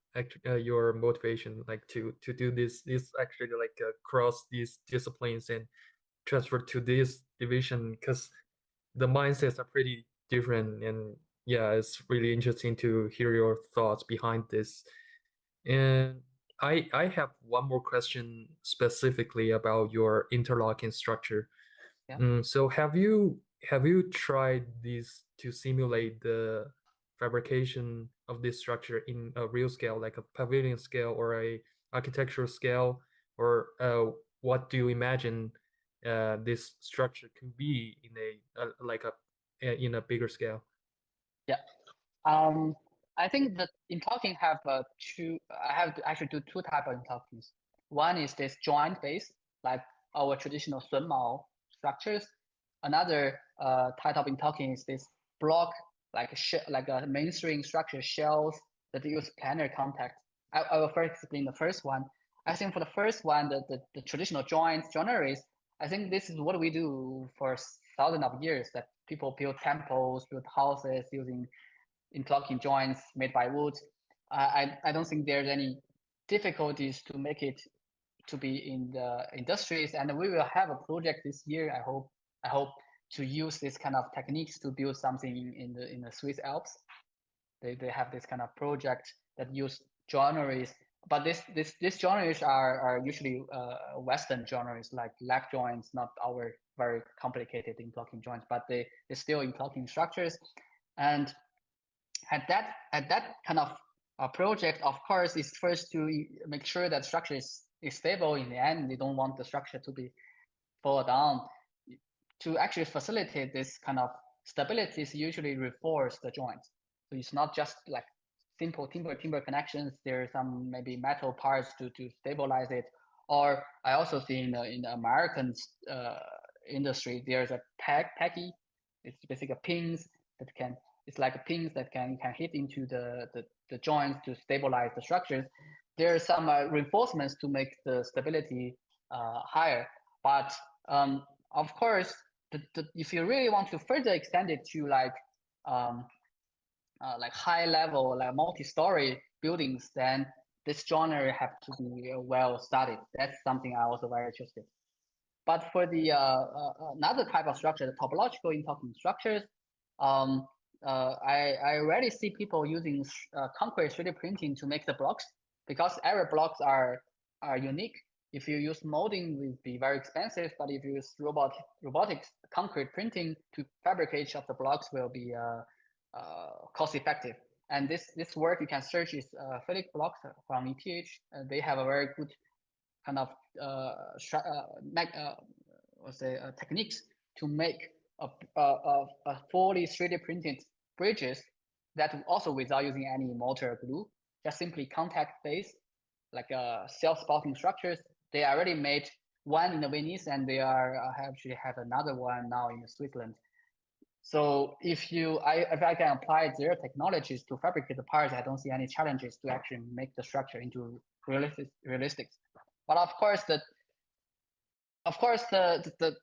motivation, like to do this actually like across these disciplines and transfer to this division, because the mindsets are pretty different. And yeah, it's really interesting to hear your thoughts behind this. And I have one more question specifically about your interlocking structure. Yeah. So have you tried this to simulate the fabrication of this structure in a real scale, like a pavilion scale or a architectural scale, or what do you imagine this structure could be in in a bigger scale? Yeah. I think that interlocking have two. I have to actually do two type of interlockings. One is this joint base, like our traditional 榫卯 structures. another type of interlocking is this block, like a mainstream structure shells that use planar contact. I will first explain the first one. I think for the first one, the traditional joineries, I think this is what we do for thousands of years, that people build temples, build houses using interlocking joints made by wood. I don't think there's any difficulties to make it to be in the industries, and we will have a project this year. I hope to use this kind of techniques to build something in the Swiss Alps. They have this kind of project that use joineries, but this joineries are usually Western joineries, like lag joints, not our very complicated interlocking joints, but they still interlocking structures. And at that kind of project, of course, is first to make sure that structure is stable in the end. They don't want the structure to be fall down. To actually facilitate this kind of stability, is usually reinforce the joints. So it's not just like simple timber connections. There are some maybe metal parts to stabilize it. Or I also see in the American industry, there's a peggy. It's basically pins that can, it's like pins that can hit into the joints to stabilize the structures. There are some reinforcements to make the stability higher. But of course, if you really want to further extend it to like high level, like multi-story buildings, then this genre have to be well studied. That's something I also very interested. But for the another type of structure, the topological interlocking structures, I already see people using concrete 3D printing to make the blocks, because every blocks are unique. If you use molding, it will be very expensive, but if you use robotics concrete printing to fabricate each of the blocks, will be cost effective. And this work you can search is Felix blocks from ETH. They have a very good kind of techniques to make a fully 3D printed bridges that also without using any mortar or glue, just simply contact based, like self-spouting structures. They already made one in the Venice, and they are actually have another one now in Switzerland. So if I can apply their technologies to fabricate the parts, I don't see any challenges to actually make the structure into realistic. But of course,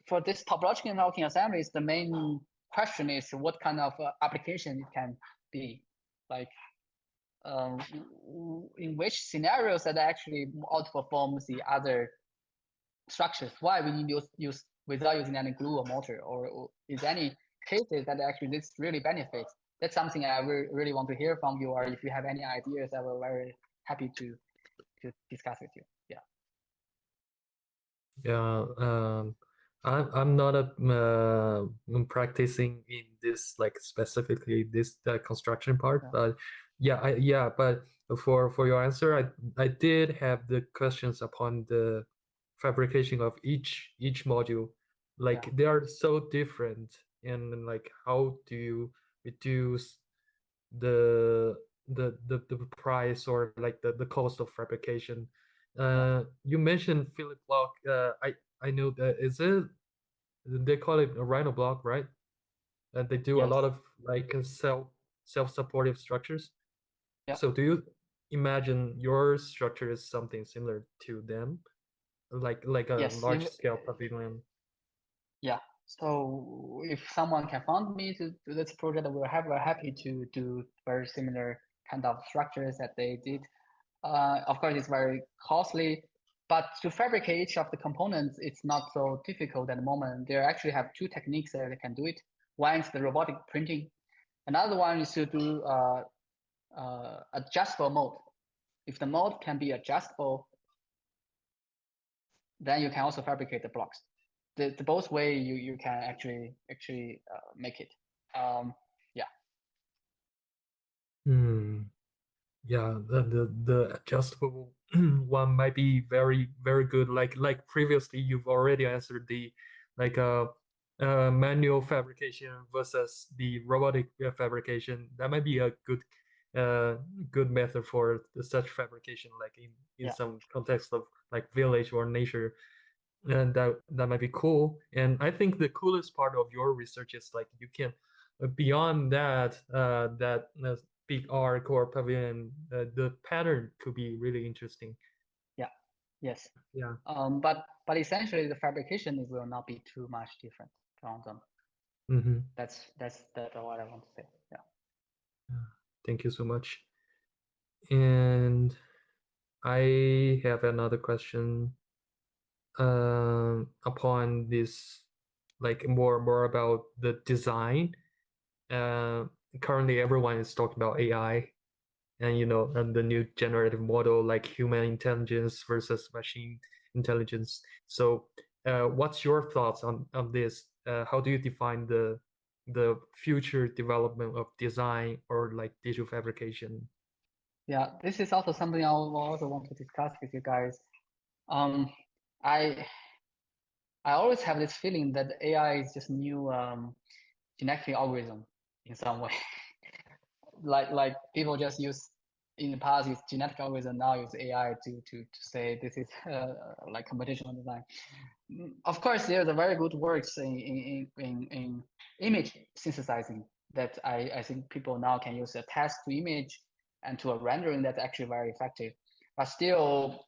for this topological interlocking assemblies, the main question is what kind of application it can be, like in which scenarios that actually outperforms the other structures. Why we need to use without using any glue or mortar, or is any cases that actually this really benefits? That's something I really want to hear from you, or if you have any ideas, I will very happy to discuss with you. Yeah. Yeah, I'm not practicing in this, like specifically this construction part, but but for your answer, I did have the questions upon the fabrication of each module. Like they are so different, and like how do you reduce the price, or like the cost of fabrication? You mentioned Philip block. I know that, is it, they call it a Rhino block, right? And they do a lot of like self-supportive structures. So do you imagine your structure is something similar to them, like a large scale pavilion? Yeah. So if someone can fund me to do this project, we're happy to do very similar kind of structures that they did. Of course, it's very costly, but to fabricate each of the components, it's not so difficult at the moment. They actually have two techniques that they can do it. One is the robotic printing. Another one is to do adjustable mold. If the mold can be adjustable, then you can also fabricate the blocks. The both way you can actually make it. Yeah. Yeah, the adjustable one might be very good. Like previously, you've already answered the like manual fabrication versus the robotic fabrication. That might be a good method for such fabrication, like in some context of like village or nature. and that might be cool. And I think the coolest part of your research is like you can beyond that big arc or pavilion, the pattern could be really interesting. Yeah. Yes. Yeah. But essentially the fabrication will not be too much different from them. Mm-hmm. That's what I want to say. Yeah. Thank you so much. And I have another question upon this, like more about the design. Currently, everyone is talking about AI, and and the new generative model, like human intelligence versus machine intelligence. So, what's your thoughts on this? How do you define the future development of design or like digital fabrication? Yeah, this is also something I will also want to discuss with you guys. Um, I I always have this feeling that AI is just new genetic algorithm in some way. Like people just use in the past use genetic algorithm, now use AI to say this is like computational design. Of course, there's a very good works in image synthesizing that I think people now can use a text to image and to a rendering that's actually very effective. But still,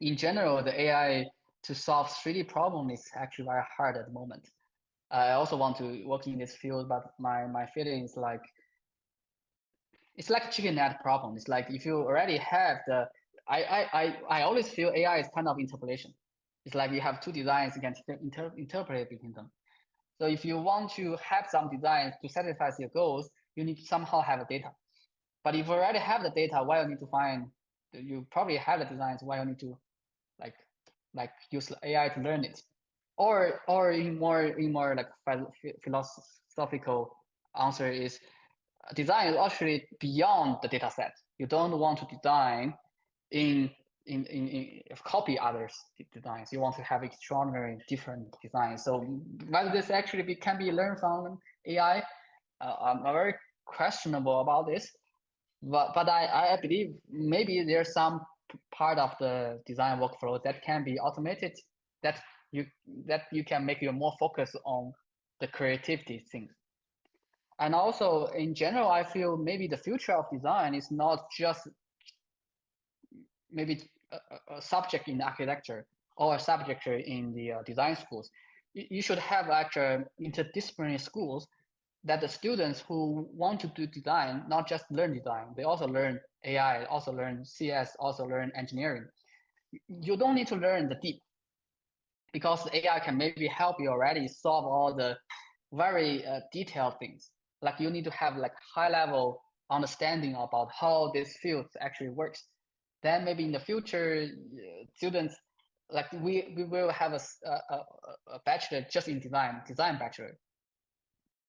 in general, the AI to solve 3D problem is actually very hard at the moment. I also want to work in this field, but my feeling is like it's like a chicken egg problem. It's like if you already have the I always feel AI is kind of interpolation. It's like you have two designs, you can interpolate between them. So if you want to have some designs to satisfy your goals, you need to somehow have a data. But if you already have the data, why you need to find? You probably have the designs. Why you need to like use AI to learn it? Or in more like philosophical answer is design is actually beyond the data set. You don't want to design in copy others designs. You want to have extraordinary different designs. So whether this actually can be learned from AI, I'm very questionable about this. But I believe maybe there's some part of the design workflow that can be automated that you can make you more focused on the creativity things. And also in general, I feel maybe the future of design is not just maybe a subject in architecture or a subject in the design schools. You should have actual interdisciplinary schools that the students who want to do design, not just learn design, they also learn AI, also learn CS, also learn engineering. You don't need to learn the deep because AI can maybe help you already solve all the very detailed things. Like you need to have like high level understanding about how this field actually works. Then maybe in the future, students like we will have a bachelor just in design bachelor.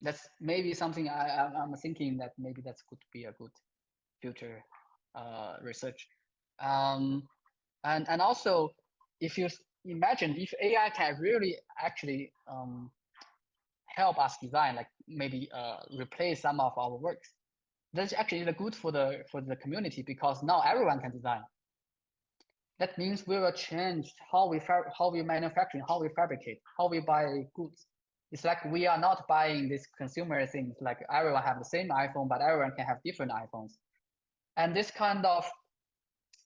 That's maybe something I'm thinking that maybe that could be a good future research. And also, if you imagine if AI can really actually help us design, like maybe replace some of our works, that's actually good for the community because now everyone can design. That means we will change how we manufacture, how we fabricate, how we buy goods. It's like we are not buying these consumer things like everyone have the same iPhone, but everyone can have different iPhones. And this kind of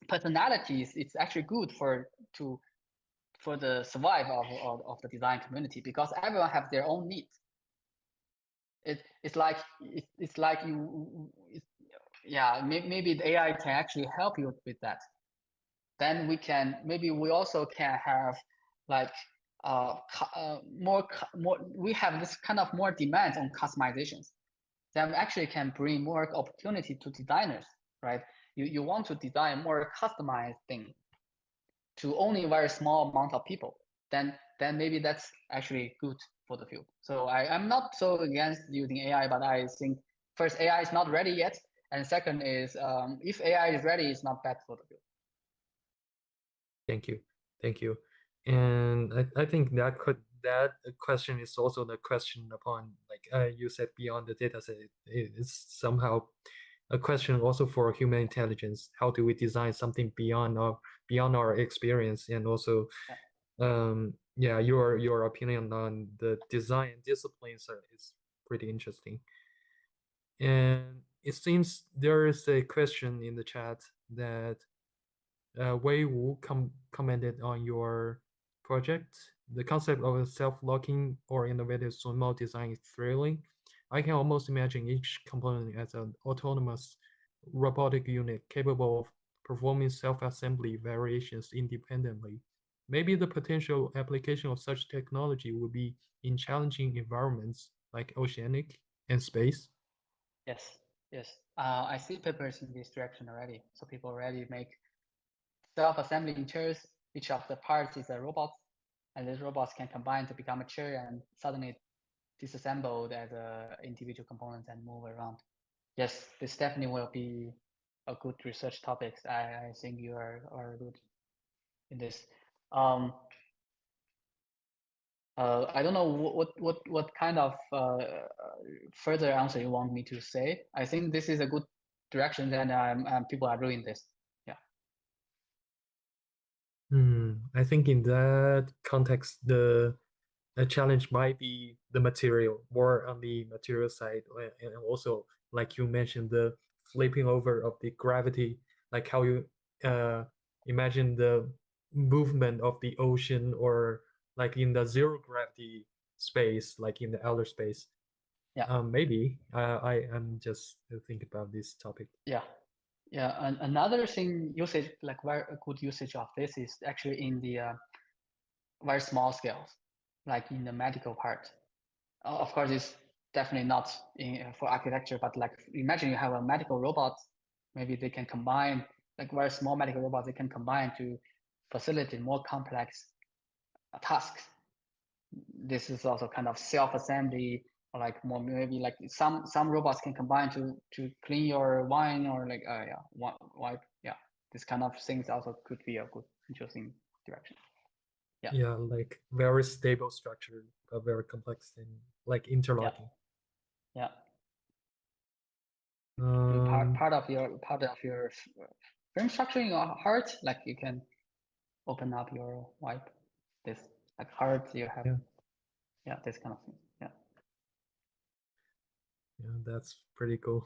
personalities, it's actually good for the survive of the design community because everyone have their own needs. It's like yeah, maybe the AI can actually help you with that. Then we also can have like more we have this kind of more demands on customizations. Then actually can bring more opportunity to designers, right? You want to design more customized thing to only a very small amount of people, then maybe that's actually good for the field. So I'm not so against using AI, but I think first AI is not ready yet, and second is if AI is ready, it's not bad for the field. Thank you. And I think that question is also the question upon like you said beyond the data set. It's somehow a question also for human intelligence. How do we design something beyond our experience, and also Yeah, your opinion on the design disciplines is pretty interesting. And it seems there is a question in the chat that Wei Wu commented on your project. The concept of a self-locking or innovative small design is thrilling. I can almost imagine each component as an autonomous robotic unit capable of performing self-assembly variations independently. Maybe the potential application of such technology would be in challenging environments like oceanic and space. Yes, yes. I see papers in this direction already. So people already make self-assembling chairs. Each of the parts is a robot, and these robots can combine to become a chair and suddenly disassembled as individual components and move around. Yes, this definitely will be a good research topic. I think you are good in this. I don't know what kind of further answer you want me to say. I think this is a good direction, and people are doing this. Yeah. I think in that context, the challenge might be the material, more on the material side, and also like you mentioned, the flipping over of the gravity, like how you imagine the movement of the ocean, or like in the zero gravity space, like in the outer space. Yeah. Maybe I'm just thinking about this topic. Yeah. Yeah. And another thing usage, like very good usage of this is actually in the very small scales, like in the medical part. Of course, it's definitely not for architecture, but like imagine you have a medical robot, maybe they can combine, like very small medical robots, they can combine to facilitate more complex tasks. This is also kind of self-assembly, or like more maybe like some robots can combine to clean your wine, or like yeah, wipe. Yeah, this kind of things also could be a good interesting direction. Yeah. Yeah, like very stable structure, but very complex and like interlocking. Yeah. Um, Part of your frame structure in your heart, like you can open up your wipe, this like heart you have. Yeah, this kind of thing. Yeah. Yeah, that's pretty cool.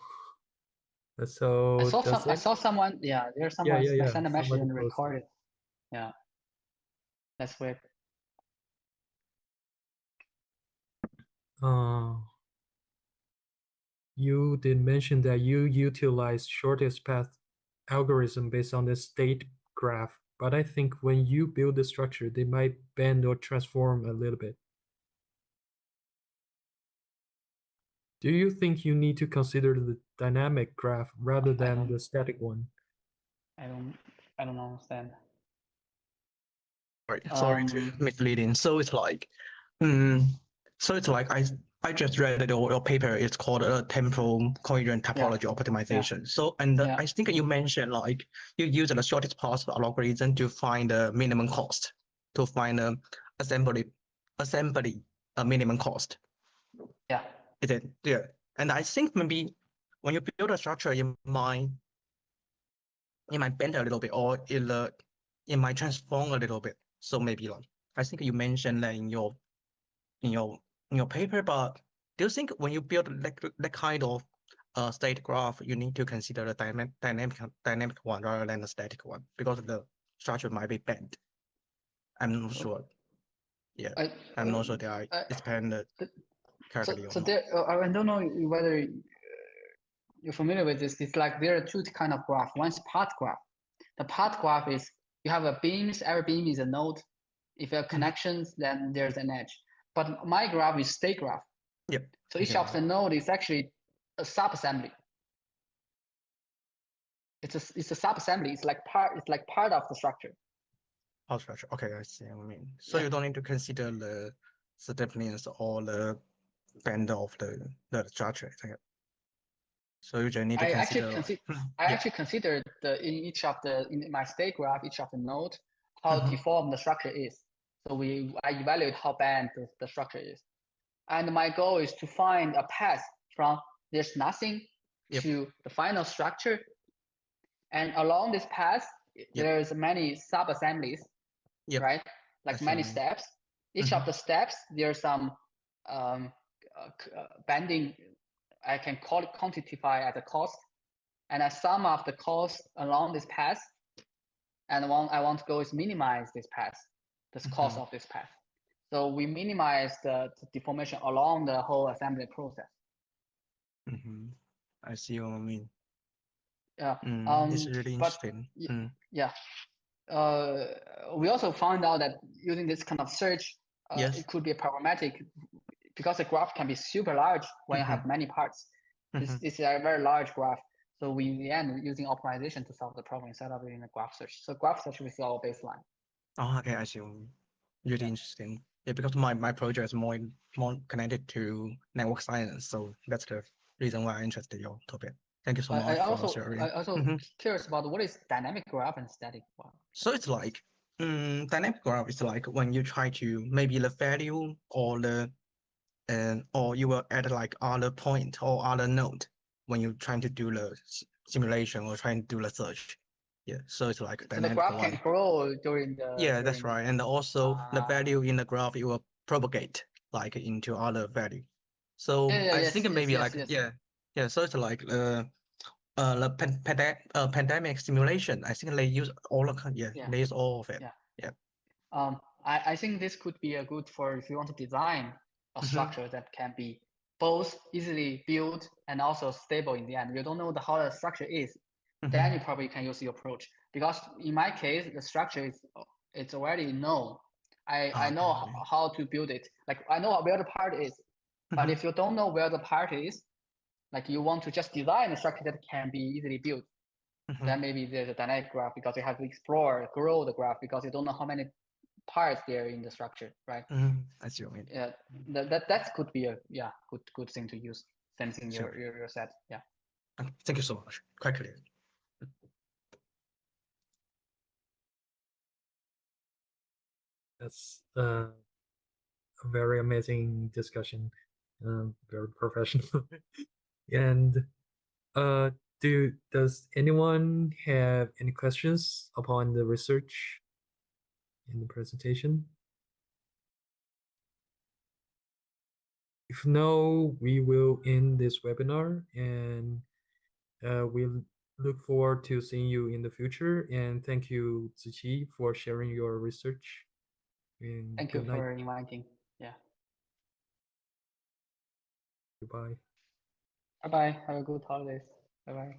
So I saw someone. Yeah, there's someone yeah. send a message Somebody and posted. record it. Yeah, that's weird. You did mention that you utilize shortest path algorithm based on the state graph, but I think when you build the structure, they might bend or transform a little bit. Do you think you need to consider the dynamic graph rather than the static one? I don't understand. Sorry to misleading. So it's like, I just read your paper. It's called a temporal coherent topology optimization. Yeah. So I think you mentioned like you use the shortest path algorithm to find the minimum cost, to find a assembly a minimum cost. Yeah. Is it? Yeah. And I think maybe when you build a structure, it might bend a little bit, or it might transform a little bit. So maybe like I think you mentioned that in your paper, but do you think when you build that kind of state graph, you need to consider the dynamic one rather than the static one, because the structure might be bent? I'm not sure. Yeah, I'm not sure they are expanded correctly or not. There, I don't know whether you're familiar with this. It's like there are two kind of graph. One's path graph. The path graph is you have a beams. Every beam is a node. If you have connections, then there's an edge. But my graph is state graph. Yep. So each of the node is actually a sub-assembly. It's a sub-assembly. It's like part of the structure. Oh, structure. Okay, I see what I mean. So you don't need to consider the stiffness or the bend of the structure. So you just need to consider. I actually consider in my state graph, each of the node, how deformed the structure is. So I evaluate how bad the structure is. And my goal is to find a path from there's nothing to the final structure. And along this path, there's many sub-assemblies, right? like I see many what you mean. steps. Each of the steps, there's some banding. I can call it quantify as a cost, and a sum of the cost along this path. And one I want to go is minimize this path, this cost of this path. So we minimize the deformation along the whole assembly process. I see what I mean. Yeah. It's really but interesting. yeah. We also found out that using this kind of search, Yes. it could be problematic because the graph can be super large when you have many parts. This is a very large graph. So we in the end using optimization to solve the problem instead of using a graph search. So graph search is our baseline. Oh, okay, I see. Really interesting. Yeah, because my project is more connected to network science, so that's the reason why I'm interested in your topic. Thank you so much for sharing. I also curious about what is dynamic graph and static graph. So it's like dynamic graph is like when you try to maybe the value or the or you will add like other point or other node when you're trying to do the simulation or trying to do the search. Yeah, so it's like So dynamic the graph one. can grow during the That's right. And also the value in the graph, it will propagate like into other value. So I think maybe like yeah. So it's like the pandemic simulation. I think they use all of they use all of it. Yeah. I think this could be a good for if you want to design a structure that can be both easily built and also stable in the end. You don't know how the structure is, then you probably can use your approach. Because in my case, the structure is it's already known. I know how to build it. Like I know where the part is. But if you don't know where the part is, like you want to just design a structure that can be easily built, then maybe there's a dynamic graph because you have to explore, grow the graph because you don't know how many parts there in the structure, right? I see what you mean. Yeah, that could be a good thing to use. Same thing you said. Yeah. Thank you so much. Quite clear. That's a very amazing discussion. Very professional. And does anyone have any questions upon the research in the presentation? If no, we will end this webinar, and we'll look forward to seeing you in the future. And thank you, Ziqi, for sharing your research. And thank you for inviting. Yeah. Goodbye. Bye-bye. Have a good holidays. Bye-bye.